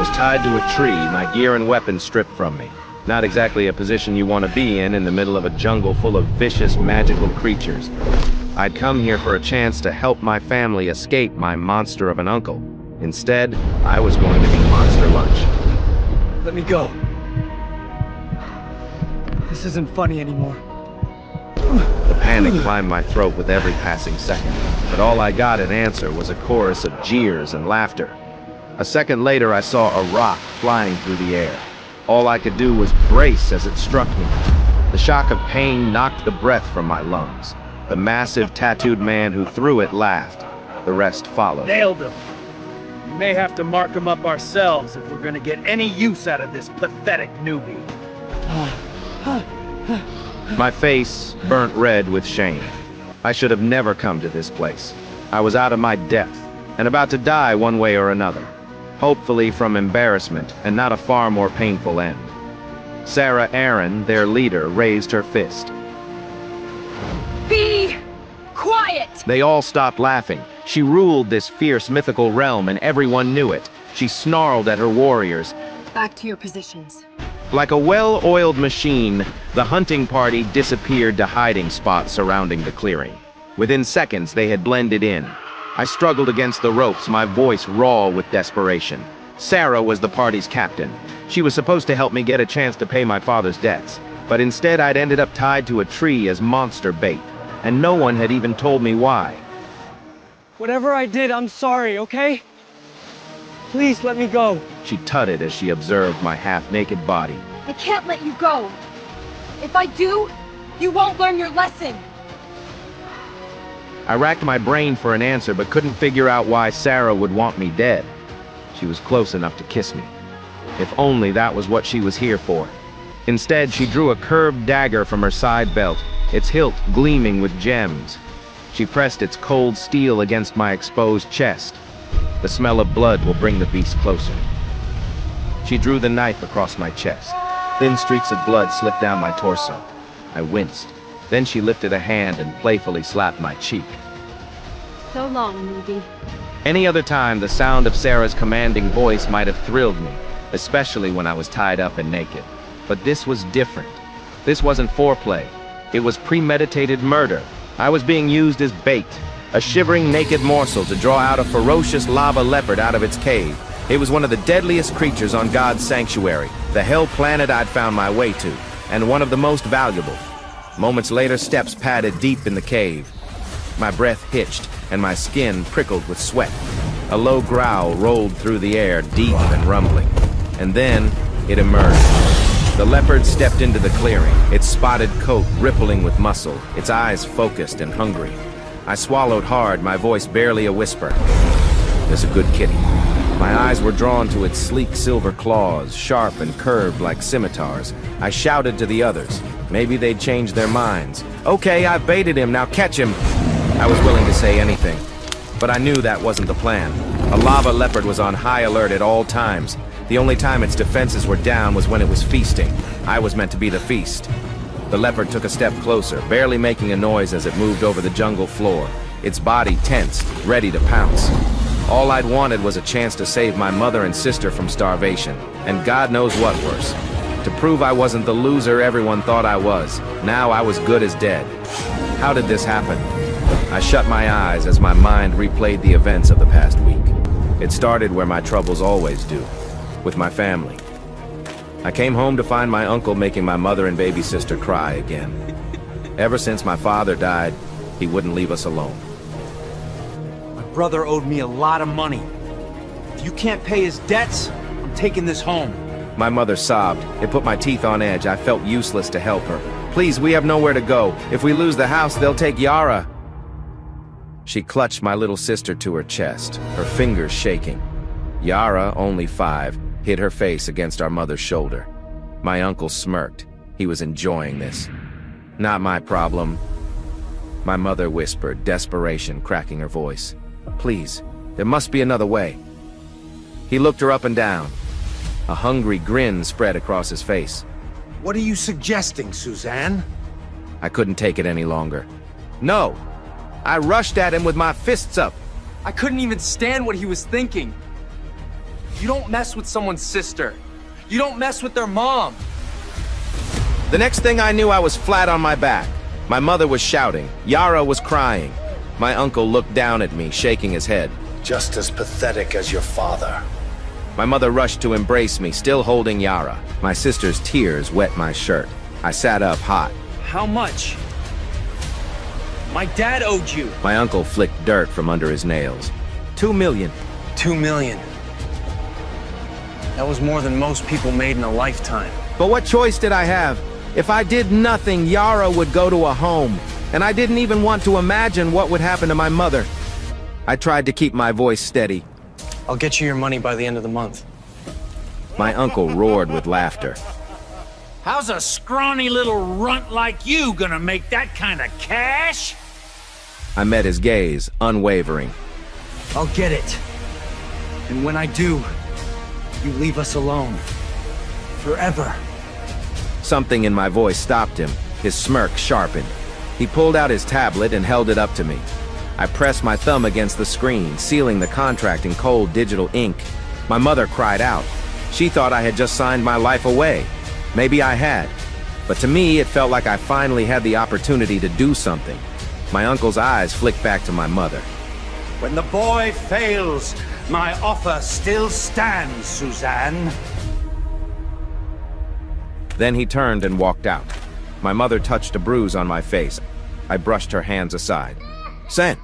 was tied to a tree, my gear and weapons stripped from me. Not exactly a position you want to be in the middle of a jungle full of vicious, magical creatures. I'd come here for a chance to help my family escape my monster of an uncle. Instead, I was going to be monster lunch. Let me go. This isn't funny anymore. The panic climbed my throat with every passing second, but all I got in answer was a chorus of jeers and laughter. A second later, I saw a rock flying through the air. All I could do was brace as it struck me. The shock of pain knocked the breath from my lungs. The massive, tattooed man who threw it laughed. The rest followed. Nailed him. We may have to mark him up ourselves if we're gonna get any use out of this pathetic newbie. My face burnt red with shame. I should have never come to this place. I was out of my depth, and about to die one way or another. Hopefully from embarrassment, and not a far more painful end. Sarah Aaron, their leader, raised her fist. Be quiet! They all stopped laughing. She ruled this fierce mythical realm, and everyone knew it. She snarled at her warriors. Back to your positions. Like a well-oiled machine, the hunting party disappeared to hiding spots surrounding the clearing. Within seconds, they had blended in. I struggled against the ropes, my voice raw with desperation. Sarah was the party's captain. She was supposed to help me get a chance to pay my father's debts, but instead I'd ended up tied to a tree as monster bait, and no one had even told me why. Whatever I did, I'm sorry, okay? Please let me go. She tutted as she observed my half-naked body. I can't let you go. If I do, you won't learn your lesson. I racked my brain for an answer, but couldn't figure out why Sarah would want me dead. She was close enough to kiss me. If only that was what she was here for. Instead, she drew a curved dagger from her side belt, its hilt gleaming with gems. She pressed its cold steel against my exposed chest. The smell of blood will bring the beast closer. She drew the knife across my chest. Thin streaks of blood slipped down my torso. I winced. Then she lifted a hand and playfully slapped my cheek. So long, newbie. Any other time, the sound of Sarah's commanding voice might have thrilled me, especially when I was tied up and naked. But this was different. This wasn't foreplay. It was premeditated murder. I was being used as bait, a shivering naked morsel to draw out a ferocious lava leopard out of its cave. It was one of the deadliest creatures on God's sanctuary, the hell planet I'd found my way to, and one of the most valuable. Moments later, steps padded deep in the cave. My breath hitched, and my skin prickled with sweat. A low growl rolled through the air, deep and rumbling. And then, it emerged. The leopard stepped into the clearing, its spotted coat rippling with muscle, its eyes focused and hungry. I swallowed hard, my voice barely a whisper. It's a good kitty. My eyes were drawn to its sleek silver claws, sharp and curved like scimitars. I shouted to the others. Maybe they'd change their minds. Okay, I've baited him, now catch him. I was willing to say anything, but I knew that wasn't the plan. A lava leopard was on high alert at all times. The only time its defenses were down was when it was feasting. I was meant to be the feast. The leopard took a step closer, barely making a noise as it moved over the jungle floor, its body tensed, ready to pounce. All I'd wanted was a chance to save my mother and sister from starvation, and God knows what worse. To prove I wasn't the loser everyone thought I was, now I was good as dead. How did this happen? I shut my eyes as my mind replayed the events of the past week. It started where my troubles always do, with my family. I came home to find my uncle making my mother and baby sister cry again. Ever since my father died, he wouldn't leave us alone. My brother owed me a lot of money. If you can't pay his debts, I'm taking this home. My mother sobbed. It put my teeth on edge. I felt useless to help her. Please, we have nowhere to go. If we lose the house, they'll take Yara. She clutched my little sister to her chest, her fingers shaking. Yara, only 5, hid her face against our mother's shoulder. My uncle smirked. He was enjoying this. Not my problem. My mother whispered, desperation cracking her voice. Please, there must be another way. He looked her up and down. A hungry grin spread across his face. What are you suggesting, Suzanne? I couldn't take it any longer. No! I rushed at him with my fists up. I couldn't even stand what he was thinking. You don't mess with someone's sister. You don't mess with their mom. The next thing I knew, I was flat on my back. My mother was shouting. Yara was crying. My uncle looked down at me, shaking his head. Just as pathetic as your father. My mother rushed to embrace me, still holding Yara. My sister's tears wet my shirt. I sat up hot. How much? My dad owed you. My uncle flicked dirt from under his nails. 2 million. 2 million. That was more than most people made in a lifetime. But what choice did I have? If I did nothing, Yara would go to a home. And I didn't even want to imagine what would happen to my mother. I tried to keep my voice steady. I'll get you your money by the end of the month. My uncle roared with laughter. How's a scrawny little runt like you gonna make that kind of cash? I met his gaze, unwavering. I'll get it. And when I do, you leave us alone. Forever. Something in my voice stopped him. His smirk sharpened. He pulled out his tablet and held it up to me. I pressed my thumb against the screen, sealing the contract in cold digital ink. My mother cried out. She thought I had just signed my life away. Maybe I had. But to me, it felt like I finally had the opportunity to do something. My uncle's eyes flicked back to my mother. When the boy fails, my offer still stands, Suzanne. Then he turned and walked out. My mother touched a bruise on my face. I brushed her hands aside. Sen!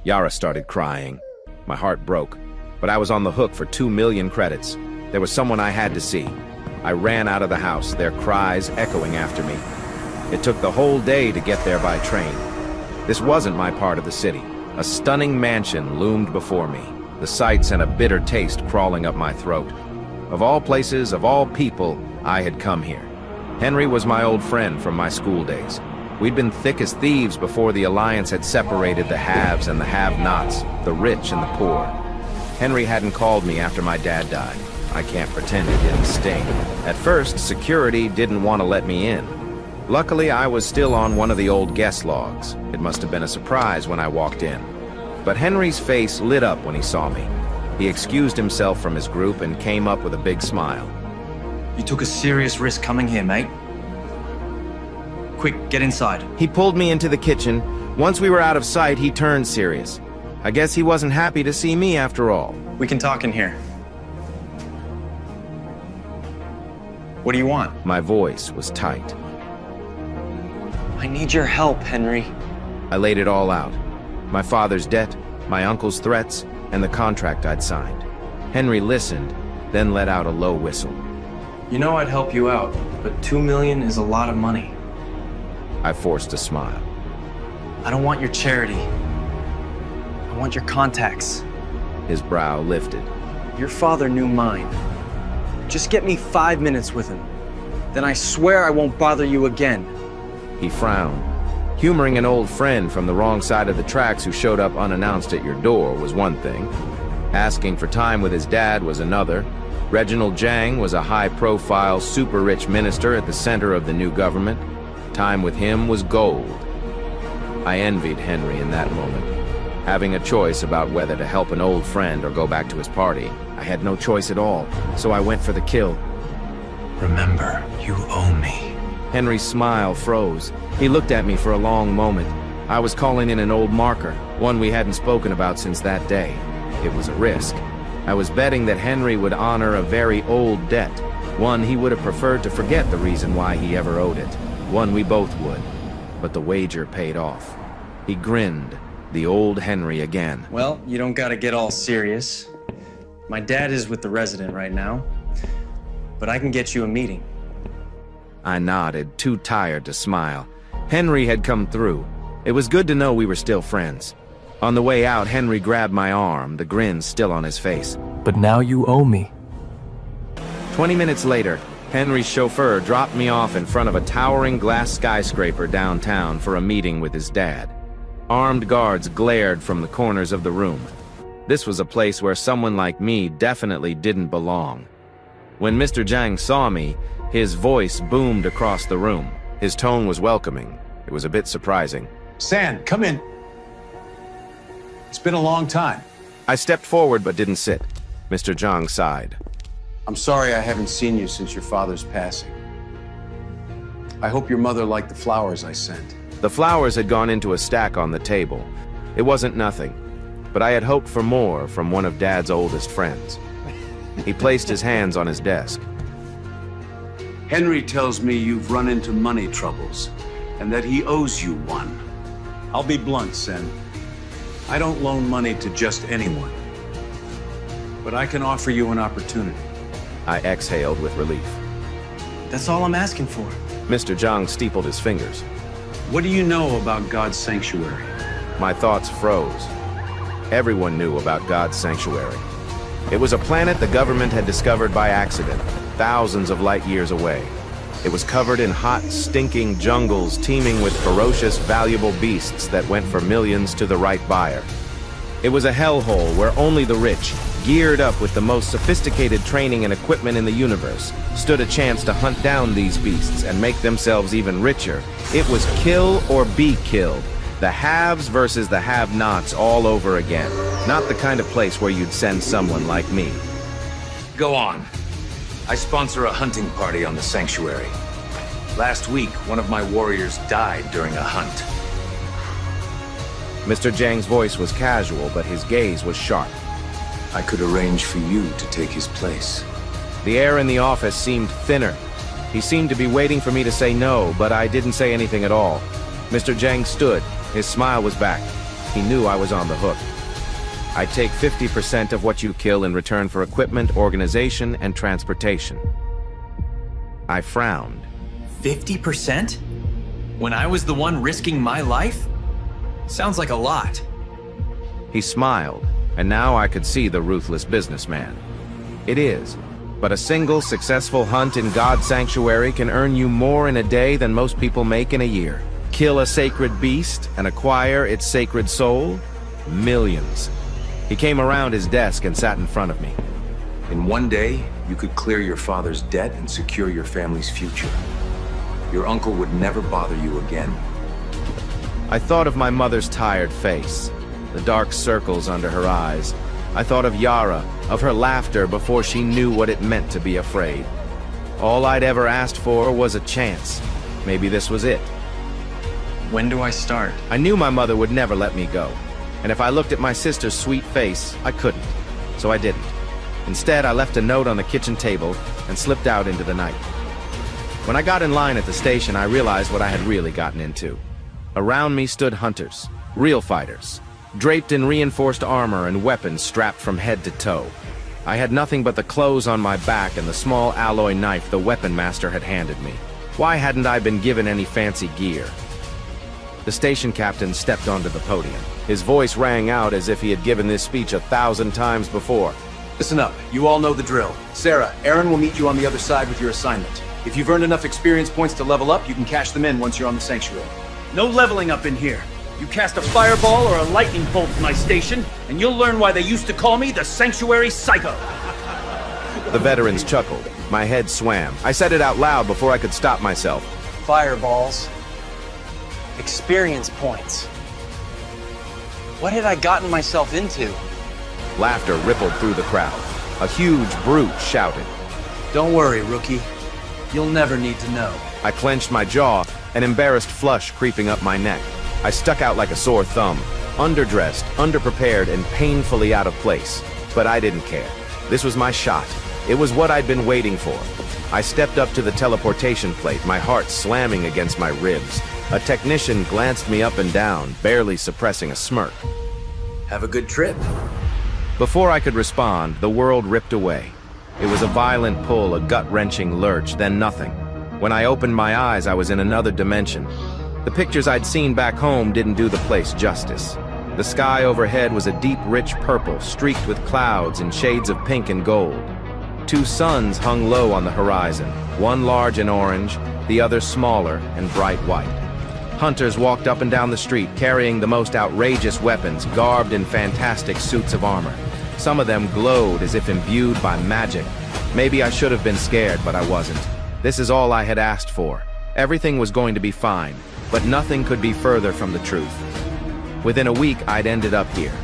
Yara started crying. My heart broke, but I was on the hook for 2 million credits. There was someone I had to see. I ran out of the house, their cries echoing after me. It took the whole day to get there by train. This wasn't my part of the city. A stunning mansion loomed before me. The sight sent a bitter taste crawling up my throat. Of all places, of all people, I had come here. Henry was my old friend from my school days. We'd been thick as thieves before the Alliance had separated the haves and the have-nots, the rich and the poor. Henry hadn't called me after my dad died. I can't pretend it didn't sting. At first, security didn't want to let me in. Luckily, I was still on one of the old guest logs. It must have been a surprise when I walked in. But Henry's face lit up when he saw me. He excused himself from his group and came up with a big smile. You took a serious risk coming here, mate. Quick, get inside. He pulled me into the kitchen. Once we were out of sight, he turned serious. I guess he wasn't happy to see me after all. We can talk in here. What do you want? My voice was tight. I need your help, Henry. I laid it all out. My father's debt, my uncle's threats, and the contract I'd signed. Henry listened, then let out a low whistle. You know I'd help you out, but 2 million is a lot of money. I forced a smile. I don't want your charity. I want your contacts. His brow lifted. Your father knew mine. Just get me 5 minutes with him. Then I swear I won't bother you again. He frowned. Humoring an old friend from the wrong side of the tracks who showed up unannounced at your door was one thing. Asking for time with his dad was another. Reginald Jang was a high-profile, super-rich minister at the center of the new government. Time with him was gold. I envied Henry in that moment. Having a choice about whether to help an old friend or go back to his party, I had no choice at all, so I went for the kill. Remember, you owe me. Henry's smile froze. He looked at me for a long moment. I was calling in an old marker, one we hadn't spoken about since that day. It was a risk. I was betting that Henry would honor a very old debt, one he would have preferred to forget the reason why he ever owed it, one we both would. But the wager paid off. He grinned, the old Henry again. Well, you don't gotta get all serious. My dad is with the resident right now, but I can get you a meeting. I nodded, too tired to smile. Henry had come through. It was good to know we were still friends. On the way out, Henry grabbed my arm, the grin still on his face. But now you owe me. 20 minutes later, Henry's chauffeur dropped me off in front of a towering glass skyscraper downtown for a meeting with his dad. Armed guards glared from the corners of the room. This was a place where someone like me definitely didn't belong. When Mr. Jang saw me, his voice boomed across the room. His tone was welcoming. It was a bit surprising. San, come in. It's been a long time. I stepped forward but didn't sit. Mr. Zhang sighed. I'm sorry I haven't seen you since your father's passing. I hope your mother liked the flowers I sent. The flowers had gone into a stack on the table. It wasn't nothing, but I had hoped for more from one of Dad's oldest friends. He placed his hands on his desk. Henry tells me you've run into money troubles, and that he owes you one. I'll be blunt, Sen. I don't loan money to just anyone. But I can offer you an opportunity. I exhaled with relief. That's all I'm asking for. Mr. Zhang steepled his fingers. What do you know about God's sanctuary? My thoughts froze. Everyone knew about God's sanctuary. It was a planet the government had discovered by accident, thousands of light years away. It was covered in hot, stinking jungles teeming with ferocious, valuable beasts that went for millions to the right buyer. It was a hellhole where only the rich, geared up with the most sophisticated training and equipment in the universe, stood a chance to hunt down these beasts and make themselves even richer. It was kill or be killed. The haves versus the have-nots all over again. Not the kind of place where you'd send someone like me. Go on. I sponsor a hunting party on the sanctuary. Last week, one of my warriors died during a hunt. Mr. Zhang's voice was casual, but his gaze was sharp. I could arrange for you to take his place. The air in the office seemed thinner. He seemed to be waiting for me to say no, but I didn't say anything at all. Mr. Zhang stood. His smile was back. He knew I was on the hook. I'd take 50% of what you kill in return for equipment, organization, and transportation. I frowned. 50%? When I was the one risking my life? Sounds like a lot. He smiled, and now I could see the ruthless businessman. It is, but a single successful hunt in God's sanctuary can earn you more in a day than most people make in a year. Kill a sacred beast and acquire its sacred soul? Millions. He came around his desk and sat in front of me. In one day, you could clear your father's debt and secure your family's future. Your uncle would never bother you again. I thought of my mother's tired face, the dark circles under her eyes. I thought of Yara, of her laughter before she knew what it meant to be afraid. All I'd ever asked for was a chance. Maybe this was it. When do I start? I knew my mother would never let me go. And if I looked at my sister's sweet face, I couldn't. So I didn't. Instead, I left a note on the kitchen table and slipped out into the night. When I got in line at the station, I realized what I had really gotten into. Around me stood hunters, real fighters, draped in reinforced armor and weapons strapped from head to toe. I had nothing but the clothes on my back and the small alloy knife the weapon master had handed me. Why hadn't I been given any fancy gear? The station captain stepped onto the podium. His voice rang out as if he had given this speech 1,000 times before. Listen up, you all know the drill. Sarah, Aaron will meet you on the other side with your assignment. If you've earned enough experience points to level up, you can cash them in once you're on the sanctuary. No leveling up in here. You cast a fireball or a lightning bolt in my station, and you'll learn why they used to call me the Sanctuary Psycho. The veterans chuckled. My head swam. I said it out loud before I could stop myself. Fireballs. Experience points. What had I gotten myself into? Laughter rippled through the crowd. A huge brute shouted. Don't worry, rookie. You'll never need to know. I clenched my jaw, an embarrassed flush creeping up my neck. I stuck out like a sore thumb, underdressed, underprepared, and painfully out of place. But I didn't care. This was my shot. It was what I'd been waiting for. I stepped up to the teleportation plate, my heart slamming against my ribs. A technician glanced me up and down, barely suppressing a smirk. Have a good trip. Before I could respond, the world ripped away. It was a violent pull, a gut-wrenching lurch, then nothing. When I opened my eyes, I was in another dimension. The pictures I'd seen back home didn't do the place justice. The sky overhead was a deep, rich purple, streaked with clouds in shades of pink and gold. 2 suns hung low on the horizon, one large and orange, the other smaller and bright white. Hunters walked up and down the street, carrying the most outrageous weapons, garbed in fantastic suits of armor. Some of them glowed as if imbued by magic. Maybe I should have been scared, but I wasn't. This is all I had asked for. Everything was going to be fine, but nothing could be further from the truth. Within a week, I'd ended up here.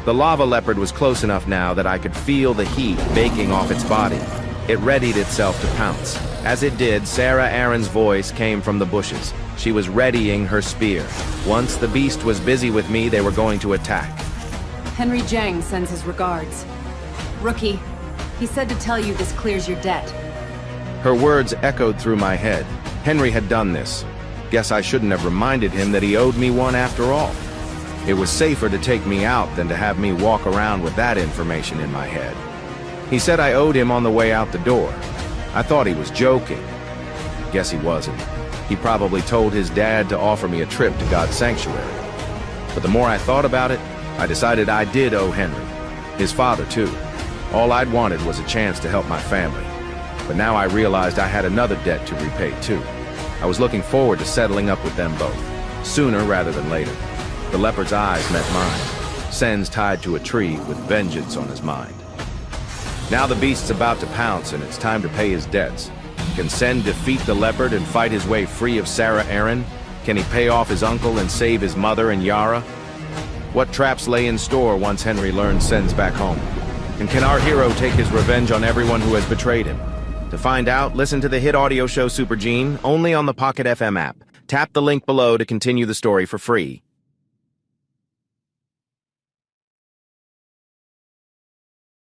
The lava leopard was close enough now that I could feel the heat baking off its body. It readied itself to pounce. As it did, Sarah Aaron's voice came from the bushes. She was readying her spear. Once the beast was busy with me, they were going to attack. Henry Jang sends his regards. Rookie, he said to tell you this clears your debt. Her words echoed through my head. Henry had done this. Guess I shouldn't have reminded him that he owed me one after all. It was safer to take me out than to have me walk around with that information in my head. He said I owed him on the way out the door. I thought he was joking. Guess he wasn't. He probably told his dad to offer me a trip to God's sanctuary. But the more I thought about it, I decided I did owe Henry. His father, too. All I'd wanted was a chance to help my family. But now I realized I had another debt to repay, too. I was looking forward to settling up with them both, sooner rather than later. The leopard's eyes met mine. Sen's tied to a tree with vengeance on his mind. Now the beast's about to pounce and it's time to pay his debts. Can Sen defeat the leopard and fight his way free of Sarah Aaron? Can he pay off his uncle and save his mother and Yara? What traps lay in store once Henry learns Sen's back home? And can our hero take his revenge on everyone who has betrayed him? To find out, listen to the hit audio show Super Gene, only on the Pocket FM app. Tap the link below to continue the story for free.